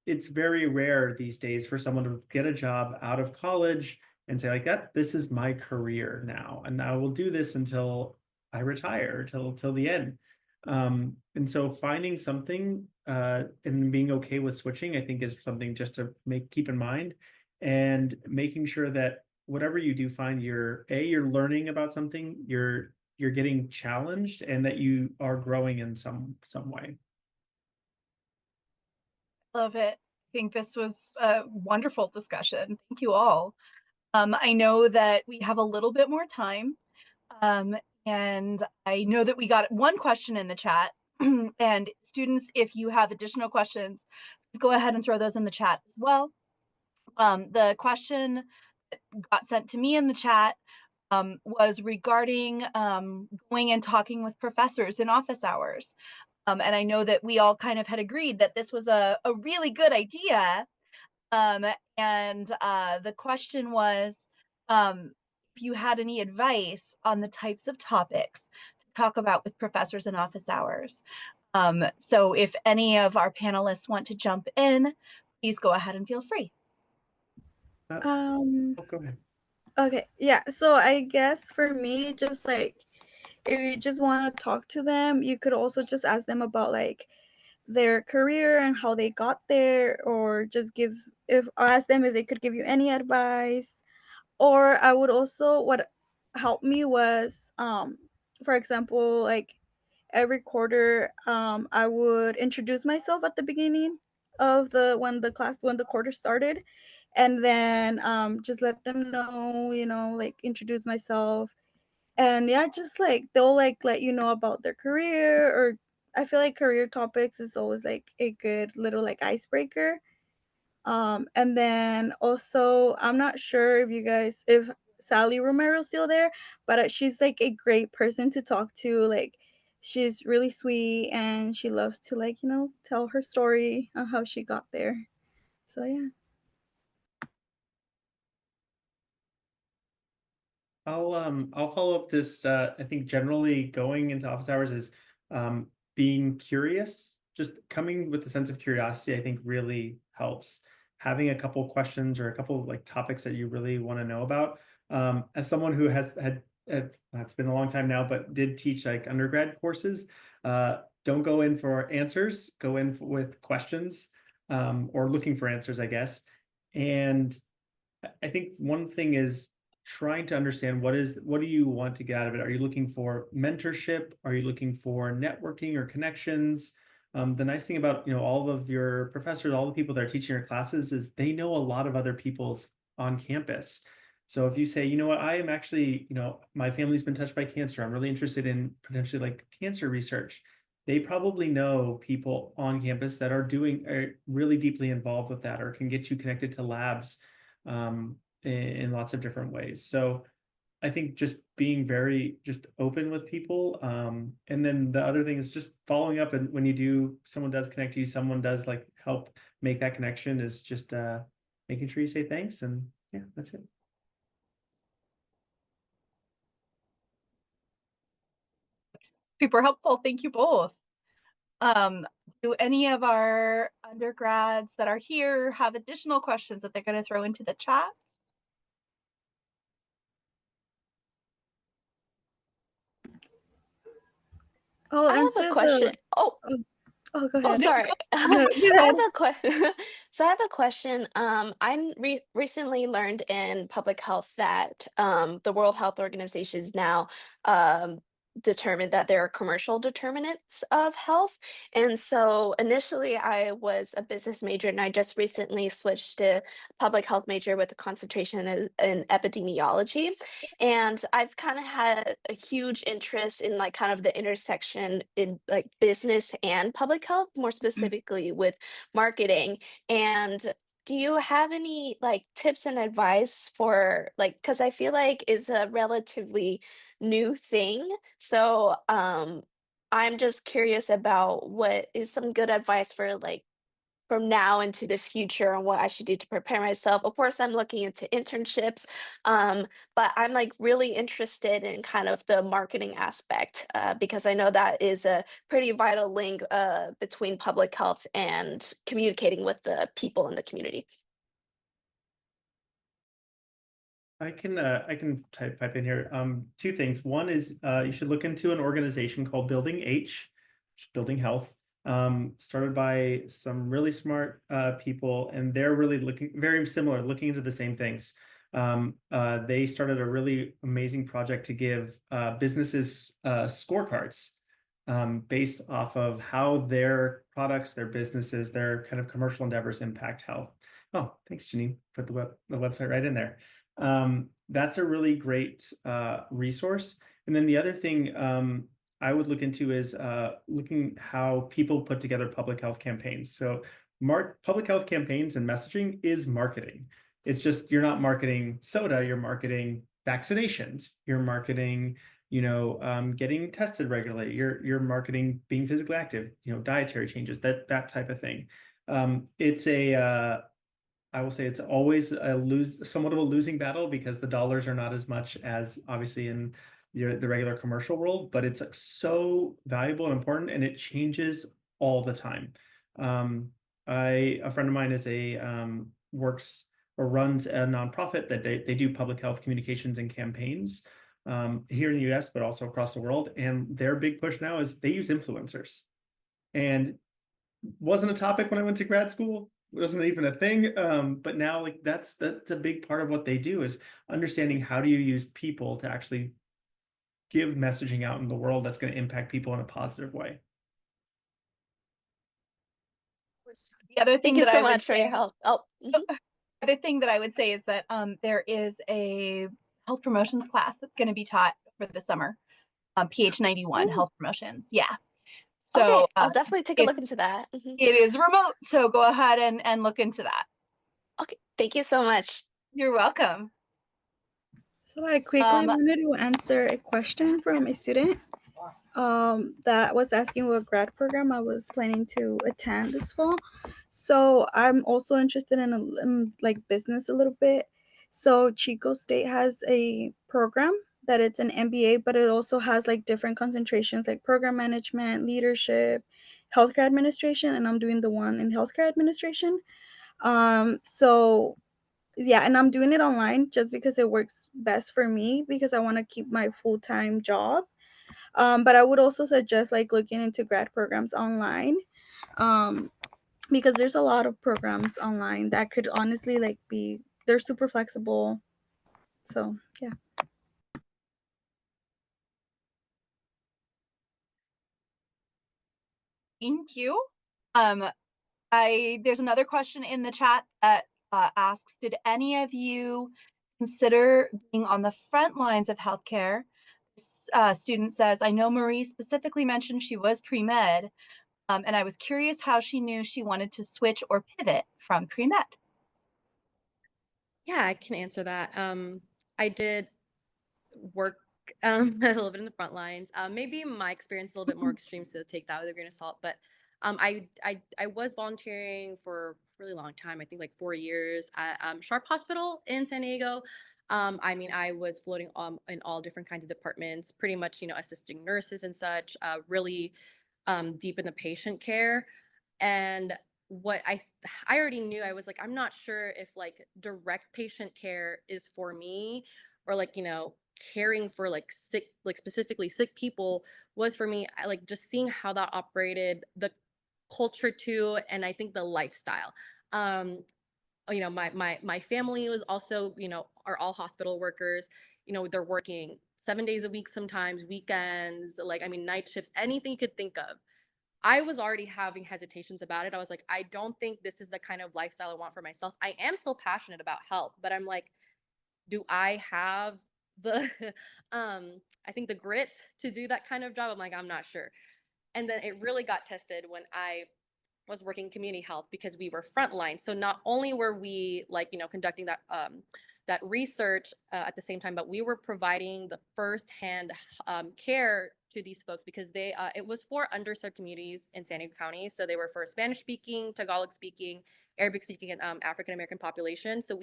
it's very rare these days for someone to get a job out of college and say like that, this is my career now, and I will do this until I retire, till the end. And so finding something and being okay with switching, I think, is something just to keep in mind, and making sure that whatever you do find, you're learning about something, you're getting challenged, and that you are growing in some way. Love it. I think this was a wonderful discussion. Thank you all. I know that we have a little bit more time, um, and I know that we got one question in the chat. And students, if you have additional questions, please go ahead and throw those in the chat as well. The question that got sent to me in the chat was regarding going and talking with professors in office hours. And I know that we all kind of had agreed that this was a really good idea. And the question was if you had any advice on the types of topics to talk about with professors in office hours. So if any of our panelists want to jump in, please go ahead and feel free. Go ahead. Okay, yeah. So I guess for me, just like if you just want to talk to them, you could also just ask them about like their career and how they got there, or just ask them if they could give you any advice. Or I would also, what helped me was for example, like every quarter I would introduce myself at the beginning of when the quarter started, and then just let them know, like introduce myself. And yeah, just like they'll like let you know about their career, or I feel like career topics is always like a good little like icebreaker. And then also, I'm not sure if Sally Romero's still there, but she's like a great person to talk to. Like, she's really sweet and she loves to like, tell her story on how she got there. So yeah. I'll follow up this. I think generally going into office hours is being curious, just coming with a sense of curiosity, I think really helps. Having a couple questions or a couple of like topics that you really want to know about. As someone who has had, it's been a long time now, but did teach like undergrad courses, don't go in for answers, go in with questions, or looking for answers, I guess. And I think one thing is trying to understand what do you want to get out of it? Are you looking for mentorship? Are you looking for networking or connections? The nice thing about, you know, all of your professors, all the people that are teaching your classes is they know a lot of other people's on campus. So if you say, you know what, I am actually, you know, my family's been touched by cancer. I'm really interested in potentially like cancer research. They probably know people on campus that are really deeply involved with that or can get you connected to labs in lots of different ways. So I think just being very just open with people. And then the other thing is just following up. And when you do, someone does connect to you, someone does like help make that connection, is just making sure you say thanks. And yeah, that's it. It's super helpful. Thank you both. Do any of our undergrads that are here have additional questions that they're going to throw into the chats? I'll I have answer a question. oh, Oh, oh, go oh, ahead. sorry. Go I ahead. have a question. So I have a question. I recently learned in public health that the World Health Organization is now determined that there are commercial determinants of health. And so initially I was a business major and I just recently switched to public health major with a concentration in epidemiology. And I've kind of had a huge interest in like kind of the intersection in like business and public health, more specifically with marketing. And do you have any like tips and advice for like, because I feel like it's a relatively new thing. So I'm just curious about what is some good advice for like from now into the future on what I should do to prepare myself. Of course, I'm looking into internships, but I'm like really interested in kind of the marketing aspect because I know that is a pretty vital link between public health and communicating with the people in the community. I can pipe in here. Two things. One is you should look into an organization called Building H, which is Building Health. Started by some really smart people, and they're really very similar, looking into the same things. They started a really amazing project to give businesses scorecards based off of how their products, their businesses, their kind of commercial endeavors impact health. Oh, thanks, Janine. Put the website right in there. That's a really great resource. And then the other thing I would look into is looking how people put together public health campaigns. So public health campaigns and messaging is marketing. It's just you're not marketing soda, you're marketing vaccinations, you're marketing, you know, getting tested regularly, you're marketing being physically active, you know, dietary changes, that type of thing. It's a I will say it's always somewhat of a losing battle because the dollars are not as much as obviously in the regular commercial world, but it's so valuable and important, and it changes all the time. A friend of mine is works or runs a nonprofit that they do public health communications and campaigns here in the US, but also across the world. And their big push now is they use influencers. And wasn't a topic when I went to grad school. It wasn't even a thing. But now like that's a big part of what they do is understanding how do you use people to actually give messaging out in the world that's going to impact people in a positive way. The other Thank thing you that so I would much for your say, help. Oh, mhm. the other thing that I would say is that there is a health promotions class that's going to be taught for the summer, PH 91 Ooh, health promotions. Yeah. okay, So I'll definitely take a look into that. Mhm. it is remote, so go ahead and look into that. Okay, thank you so much. You're welcome. So I quickly wanted to answer a question from a student that was asking what grad program I was planning to attend this fall. So I'm also interested in like business a little bit. So Chico State has a program that it's an MBA, but it also has like different concentrations like program management, leadership, healthcare administration, and I'm doing the one in healthcare administration. So yeah, and I'm doing it online just because it works best for me because I want to keep my full-time job. But I would also suggest like looking into grad programs online. Because there's a lot of programs online that could honestly like be they're super flexible. So yeah. Thank you. There's another question in the chat that asks, did any of you consider being on the front lines of healthcare? This student says, I know Marie specifically mentioned she was pre-med, and I was curious how she knew she wanted to switch or pivot from pre-med. Yeah, I can answer that. I did work a little bit in the front lines. Maybe my experience is a little bit more extreme, so take that with a grain of salt. But I was volunteering for a really long time. I think like 4 years at Sharp Hospital in San Diego. I mean, I was floating in all different kinds of departments, pretty much, assisting nurses and such, really deep in the patient care. And what I already knew, I was like, I'm not sure if like direct patient care is for me, or like, caring for like sick, like specifically sick people was for me. I like just seeing how that operated, the culture too, and I think the lifestyle. Um, my family was also, are all hospital workers. They're working 7 days a week, sometimes weekends, like, I mean, night shifts, anything you could think of. I was already having hesitations about it. I was like, I don't think this is the kind of lifestyle I want for myself. I am still passionate about health, but I'm like, do I have the I think the grit to do that kind of job? I'm like, I'm not sure. And then it really got tested when I was working community health, because we were frontline. So not only were we like, conducting that research at the same time, but we were providing the firsthand care to these folks, because it was for underserved communities in San Diego County. So they were for Spanish speaking, Tagalog speaking, Arabic speaking, and African American population. So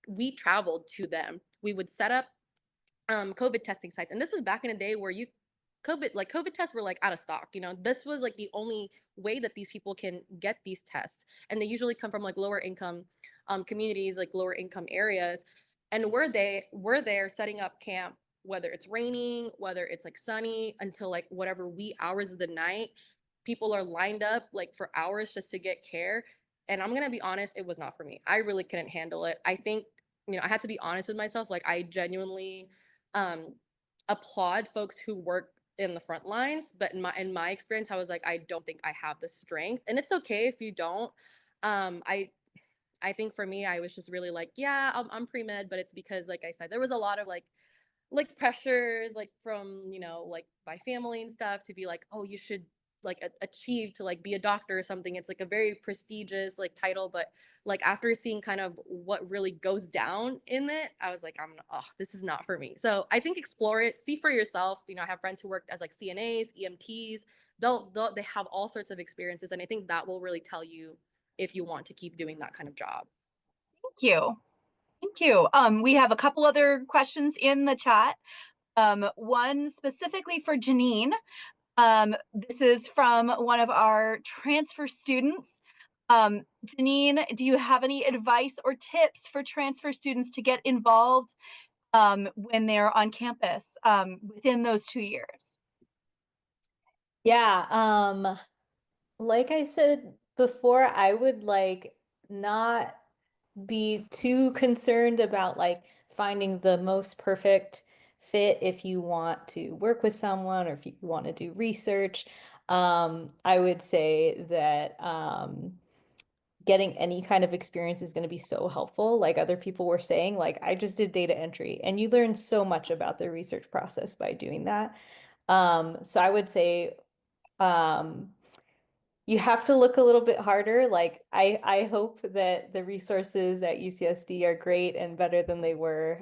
we traveled to them. We would set up COVID testing sites, and this was back in a day where COVID tests were like out of stock. This was like the only way that these people can get these tests, and they usually come from like lower income communities, like lower income areas. And we're there setting up camp, whether it's raining, whether it's like sunny, until like whatever wee hours of the night. People are lined up like for hours just to get care. And I'm gonna be honest, it was not for me. I really couldn't handle it. I think, I had to be honest with myself. Like, I genuinely um applaud folks who work in the front lines, but in my experience, I was like, I don't think I have the strength. And it's okay if you don't. I think for me, I was just really like, yeah, I'm pre-med, but it's because, like I said, there was a lot of like pressures, like from, like my family and stuff, to be like, oh, you should like achieve to like be a doctor or something. It's like a very prestigious like title, but like after seeing kind of what really goes down in it, I was like, this is not for me. So I think explore it, see for yourself. I have friends who worked as like CNAs, EMTs. They have all sorts of experiences, and I think that will really tell you if you want to keep doing that kind of job. Thank you. Thank you. We have a couple other questions in the chat. One specifically for Janine. This is from one of our transfer students. Janine, do you have any advice or tips for transfer students to get involved when they're on campus within those 2 years? Yeah, like I said before, I would like not be too concerned about like finding the most perfect fit if you want to work with someone or if you want to do research. I would say that getting any kind of experience is going to be so helpful. Like other people were saying, like I just did data entry, and you learn so much about the research process by doing that. So I would say um, you have to look a little bit harder. Like I hope that the resources at UCSD are great and better than they were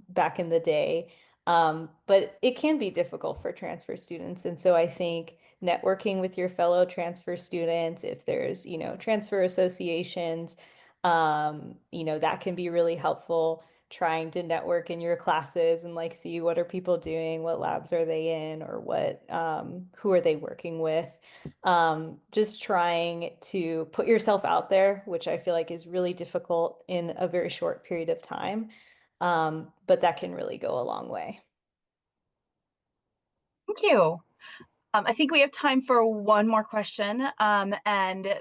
back in the day. But it can be difficult for transfer students. And so I think networking with your fellow transfer students, if there's, transfer associations, that can be really helpful. trying to network in your classes and like see what are people doing, what labs are they in, or what who are they working with. Just trying to put yourself out there, which I feel like is really difficult in a very short period of time. But that can really go a long way. Thank you. I think we have time for one more question, and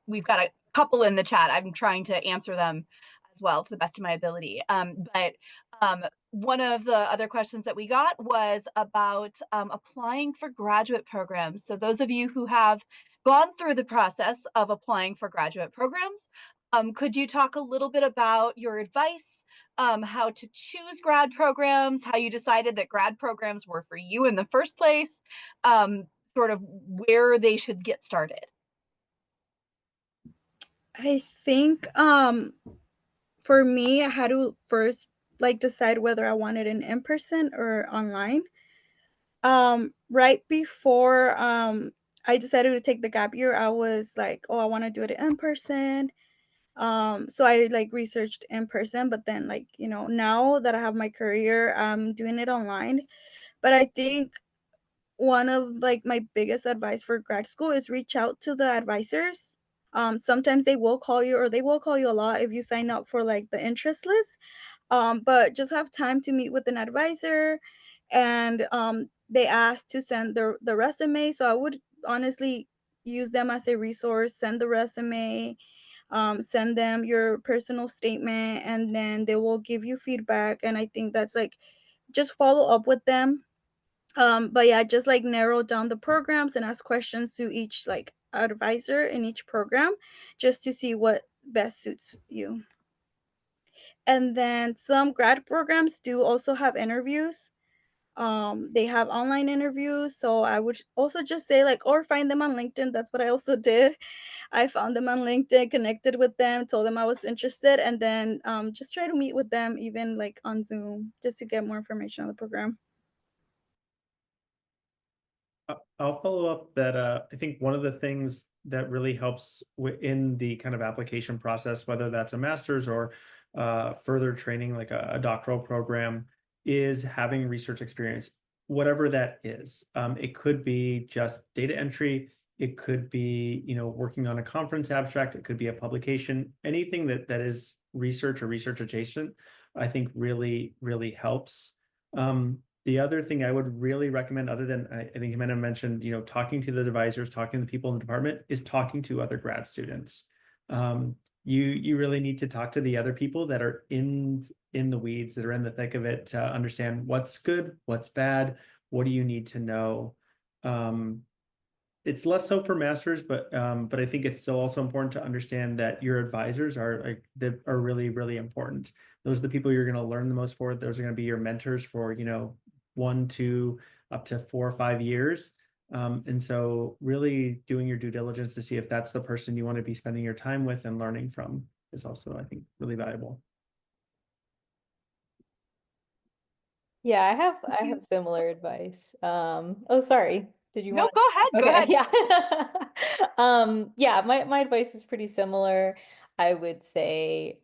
we've got a couple in the chat. I'm trying to answer them as well to the best of my ability. But one of the other questions that we got was about applying for graduate programs. So those of you who have gone through the process of applying for graduate programs, could you talk a little bit about your advice, how to choose grad programs, how you decided that grad programs were for you in the first place, sort of where they should get started? I think for me, I had to first like decide whether I wanted an in-person or online. Right before I decided to take the gap year, I was like, oh, I want to do it in person. So I like researched in person, but then like, now that I have my career, I'm doing it online. But I think one of like my biggest advice for grad school is reach out to the advisors. Sometimes they will call you, or they will call you a lot if you sign up for like the interest list. But just have time to meet with an advisor, and they ask to send the resume. So I would honestly use them as a resource. Send the resume, send them your personal statement, and then they will give you feedback. And I think that's like just follow up with them. But yeah, just like narrow down the programs and ask questions to each like advisor in each program just to see what best suits you. And then some grad programs do also have interviews. They have online interviews, so I would also just say like, or find them on LinkedIn. That's what I also did. I found them on LinkedIn, connected with them, told them I was interested, and then just try to meet with them even like on Zoom just to get more information on the program. I'll follow up that I think one of the things that really helps in the kind of application process, whether that's a master's or further training like a doctoral program, is having research experience, whatever that is. It could be just data entry. It could be, working on a conference abstract. It could be a publication. Anything that is research or research adjacent, I think really, really helps. The other thing I would really recommend, other than I think Jimena mentioned, talking to the advisors, talking to the people in the department, is talking to other grad students. You really need to talk to the other people that are in the weeds, that are in the thick of it, to understand what's good, what's bad, what do you need to know. It's less so for masters, but I think it's still also important to understand that your advisors are really, really important. Those are the people you're going to learn the most for. Those are going to be your mentors for 1, 2, up to 4 or 5 years. And so really doing your due diligence to see if that's the person you want to be spending your time with and learning from is also, I think, really valuable. Yeah, I have similar advice. Oh, sorry. Did you No, want go ahead. Go Okay, ahead. yeah. Yeah, my advice is pretty similar. I would say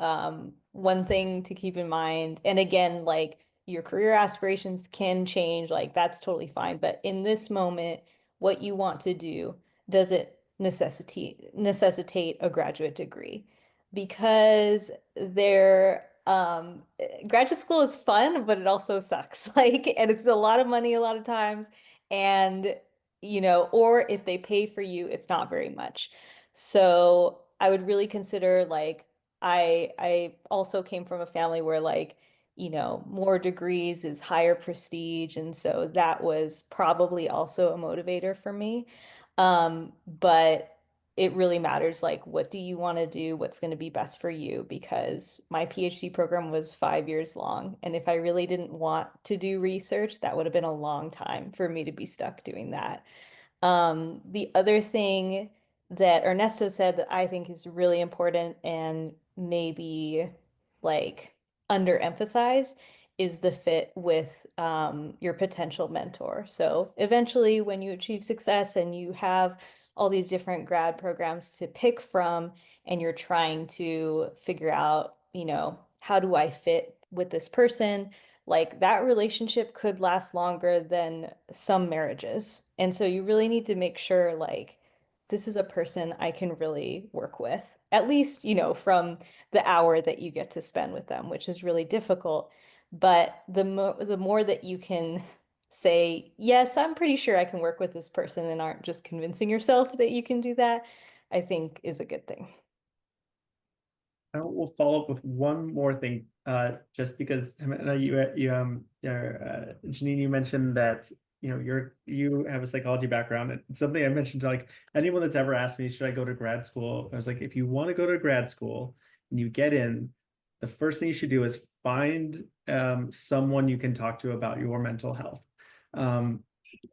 one thing to keep in mind, and again, like your career aspirations can change, like that's totally fine. But in this moment, what you want to do, does it necessitate a graduate degree? Because graduate school is fun, but it also sucks. Like, and it's a lot of money a lot of times. And or if they pay for you, it's not very much. So I would really consider like I also came from a family where like, more degrees is higher prestige. And so that was probably also a motivator for me. But it really matters like what do you want to do, what's going to be best for you, because my PhD program was 5 years long. And if I really didn't want to do research, that would have been a long time for me to be stuck doing that. The other thing that Ernesto said that I think is really important and maybe like underemphasized is the fit with your potential mentor. So eventually, when you achieve success and you have all these different grad programs to pick from, and you're trying to figure out, how do I fit with this person, like that relationship could last longer than some marriages. And so you really need to make sure like this is a person I can really work with, at least, from the hour that you get to spend with them, which is really difficult. But the more that you can say, yes, I'm pretty sure I can work with this person and aren't just convincing yourself that you can do that, I think is a good thing. I will follow up with one more thing, just because Janine, you mentioned that you have a psychology background, and something I mentioned to like anyone that's ever asked me, should I go to grad school? I was like, if you want to go to grad school and you get in, the first thing you should do is find someone you can talk to about your mental health.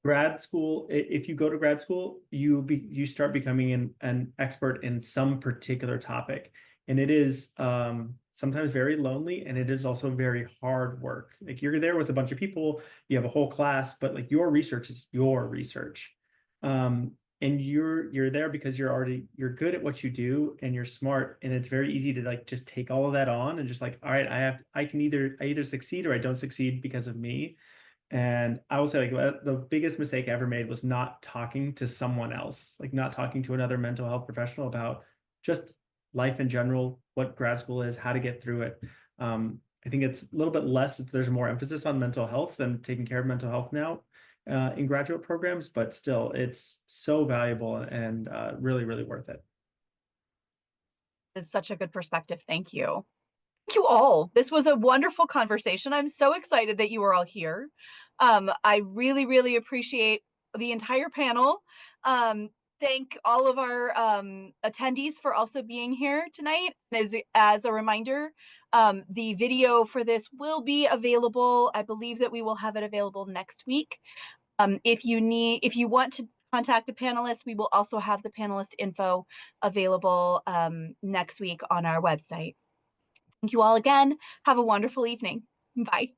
Grad school, if you go to grad school, you start becoming an expert in some particular topic. And it is sometimes very lonely, and it is also very hard work. Like you're there with a bunch of people, you have a whole class, but like your research is your research. And you're there because you're good at what you do and you're smart, and it's very easy to like just take all of that on and just like, all right, I either succeed or I don't succeed because of me. And I will say, like, the biggest mistake I ever made was not talking to someone else, like not talking to another mental health professional about just life in general, what grad school is, how to get through it. I think it's a little bit less, there's more emphasis on mental health and taking care of mental health now in graduate programs, but still, it's so valuable and really, really worth it. It's such a good perspective. Thank you. Thank you all. This was a wonderful conversation. I'm so excited that you were all here. I really, really appreciate the entire panel. Thank all of our attendees for also being here tonight. As a reminder, the video for this will be available. I believe that we will have it available next week. If you want to contact the panelists, we will also have the panelist info available next week on our website. Thank you all again. Have a wonderful evening. Bye.